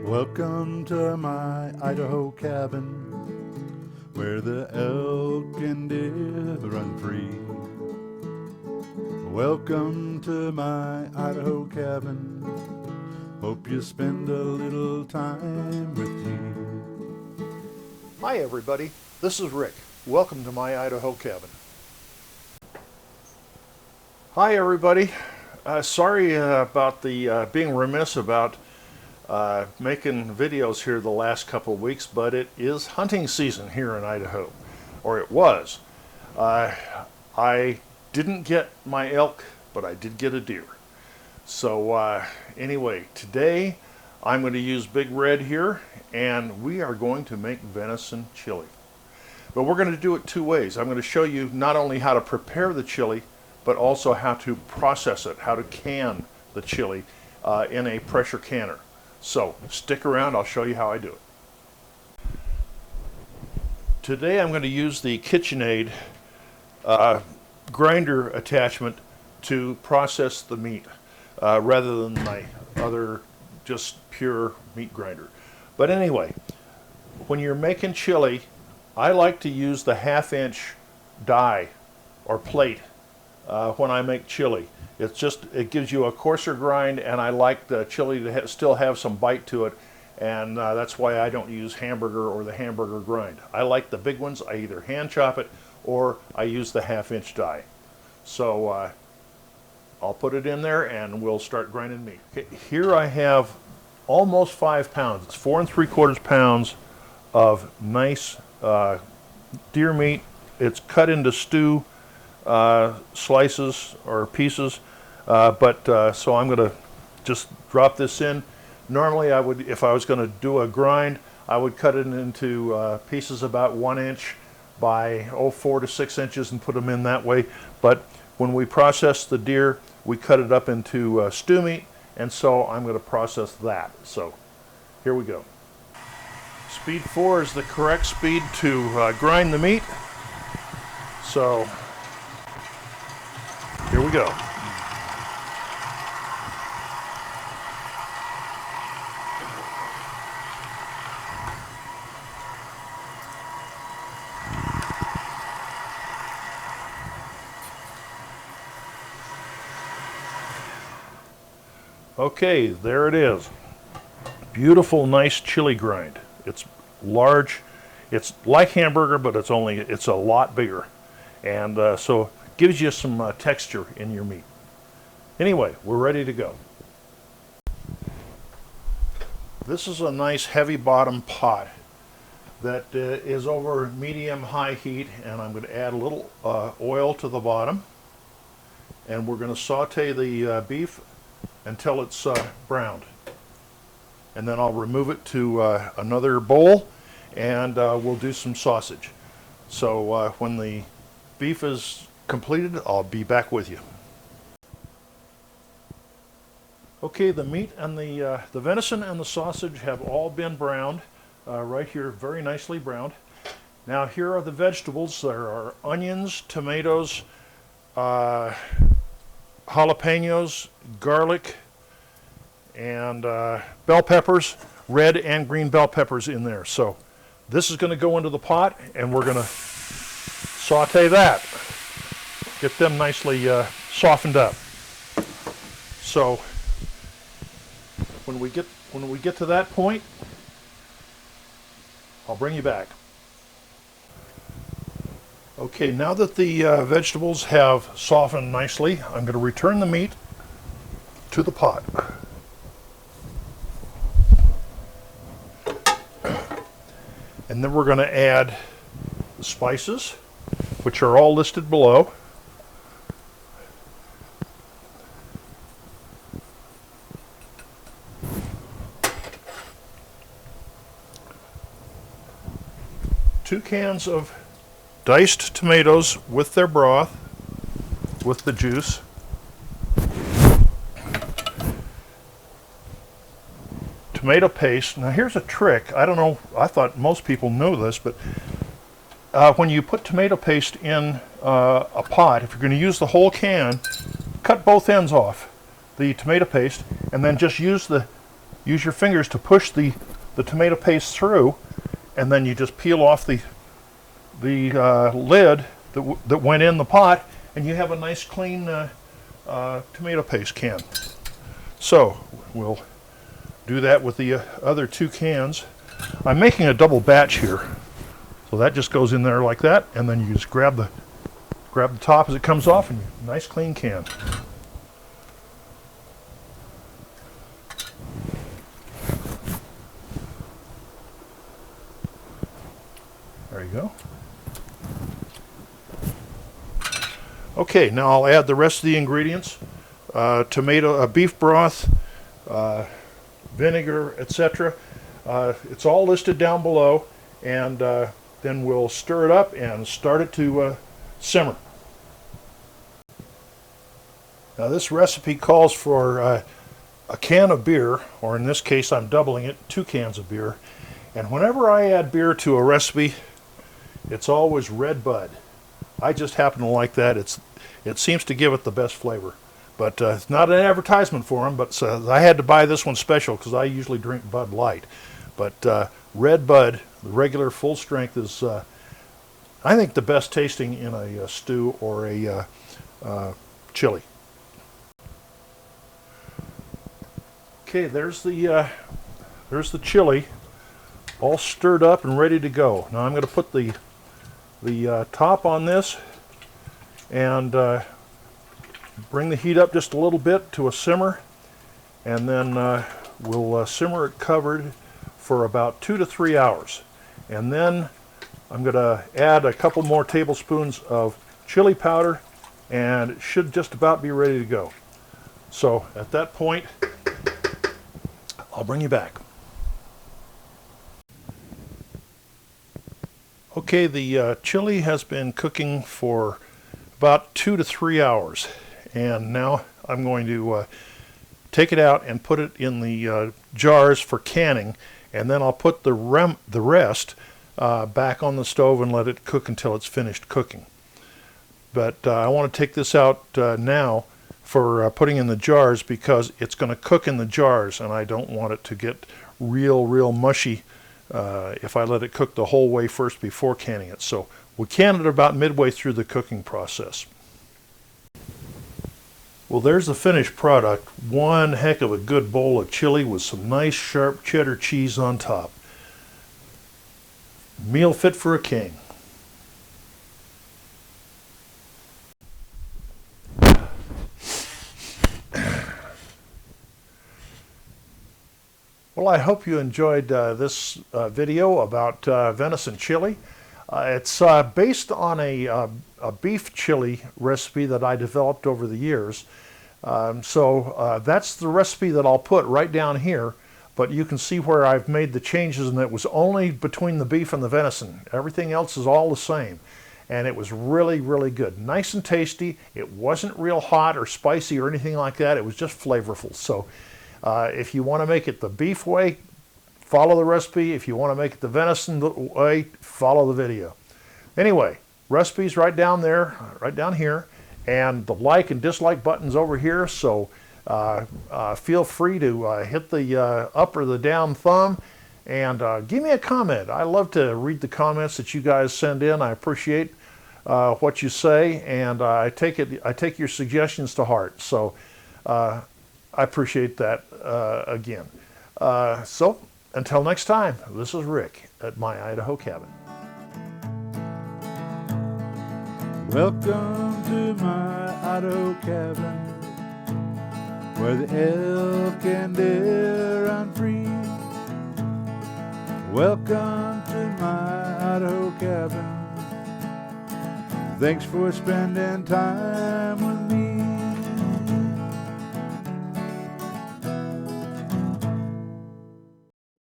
Welcome to my Idaho cabin, where the elk and deer run free. Welcome to my Idaho cabin, hope you spend a little time with me. Hi everybody, this is Rick. Welcome to my Idaho cabin. Hi everybody. Sorry about the being remiss about making videos here the last couple of weeks, but it is hunting season here in Idaho, or it was. I didn't get my elk, but I did get a deer. So anyway, today I'm going to use Big Red here, and we are going to make venison chili. But we're going to do it two ways. I'm going to show you not only how to prepare the chili, but also how to process it, how to can the chili in a pressure canner. So stick around, I'll show you how I do it. Today I'm going to use the KitchenAid grinder attachment to process the meat rather than my other just pure meat grinder. But anyway, when you're making chili, I like to use the 1/2-inch die or plate when I make chili. It gives you a coarser grind, and I like the chili to still have some bite to it, and that's why I don't use hamburger or the hamburger grind. I like the big ones. I either hand chop it or I use the 1/2-inch die. So I'll put it in there and we'll start grinding meat. Okay, here I have almost 5 pounds. It's 4 3/4 pounds of nice deer meat. It's cut into stew slices or pieces, so I'm going to just drop this in. Normally I would, if I was going to do a grind, I would cut it into pieces about 1 inch by 4 to 6 inches and put them in that way. But when we process the deer, we cut it up into stew meat, and so I'm going to process that. So here we go. Speed 4 is the correct speed to grind the meat. So here we go. Okay, there it is. Beautiful, nice chili grind. It's large. It's like hamburger, but it's a lot bigger, and so gives you some texture in your meat. Anyway, we're ready to go. This is a nice heavy bottom pot that is over medium-high heat, and I'm going to add a little oil to the bottom, and we're going to saute the beef until it's browned. And then I'll remove it to another bowl, and we'll do some sausage. So when the beef is completed, I'll be back with you. Okay, the meat and the venison and the sausage have all been browned right here, very nicely browned. Now here are the vegetables. There are onions, tomatoes, jalapeños, garlic, and bell peppers, red and green bell peppers in there. So this is going to go into the pot, and we're going to saute that. Get them nicely softened up. So when we get to that point, I'll bring you back. Okay, now that the vegetables have softened nicely, I'm going to return the meat to the pot. And then we're going to add the spices, which are all listed below. Two cans of diced tomatoes with their broth, with the juice. Tomato paste. Now here's a trick. I don't know, I thought most people know this, but when you put tomato paste in a pot, if you're going to use the whole can, cut both ends off the tomato paste, and then just use the use your fingers to push the tomato paste through, and then you just peel off the lid that went in the pot, and you have a nice clean tomato paste can. So we'll do that with the other 2 cans. I'm making a double batch here, so that just goes in there like that, and then you just grab the top as it comes off, and nice clean can. There you go. Okay, now I'll add the rest of the ingredients. Beef broth, vinegar, etc. It's all listed down below, and then we'll stir it up and start it to simmer. Now this recipe calls for a can of beer, or in this case I'm doubling it, 2 cans of beer. And whenever I add beer to a recipe, it's always red Bud. I just happen to like that. It seems to give it the best flavor. But it's not an advertisement for them, but I had to buy this one special because I usually drink Bud Light. But red Bud, the regular full strength, is I think the best tasting in a stew or a chili. Okay, there's the chili all stirred up and ready to go. Now I'm going to put the top on this and bring the heat up just a little bit to a simmer, and then we'll simmer it covered for about 2 to 3 hours. And then I'm going to add a couple more tablespoons of chili powder, and it should just about be ready to go. So at that point, I'll bring you back. Okay, the chili has been cooking for about 2 to 3 hours, and now I'm going to take it out and put it in the jars for canning, and then I'll put the rest back on the stove and let it cook until it's finished cooking. But I want to take this out now for putting in the jars because it's going to cook in the jars, and I don't want it to get real mushy if I let it cook the whole way first before canning it. So we can it about midway through the cooking process. Well, there's the finished product. One heck of a good bowl of chili with some nice sharp cheddar cheese on top. Meal fit for a king. Well, I hope you enjoyed this video about venison chili. It's based on a beef chili recipe that I developed over the years. So that's the recipe that I'll put right down here, but you can see where I've made the changes, and it was only between the beef and the venison. Everything else is all the same, and it was really good. Nice and tasty. It wasn't real hot or spicy or anything like that. It was just flavorful. So if you want to make it the beef way, follow the recipe. If you want to make it the venison way, follow the video. Anyway, recipes right down there, right down here, and the like and dislike buttons over here. So feel free to hit the up or the down thumb, and give me a comment. I love to read the comments that you guys send in. I appreciate what you say, and I take your suggestions to heart. So I appreciate that again. So until next time, this is Rick at my Idaho cabin. Welcome to my Idaho cabin, where the elk and deer run free. Welcome to my Idaho cabin. Thanks for spending time with me.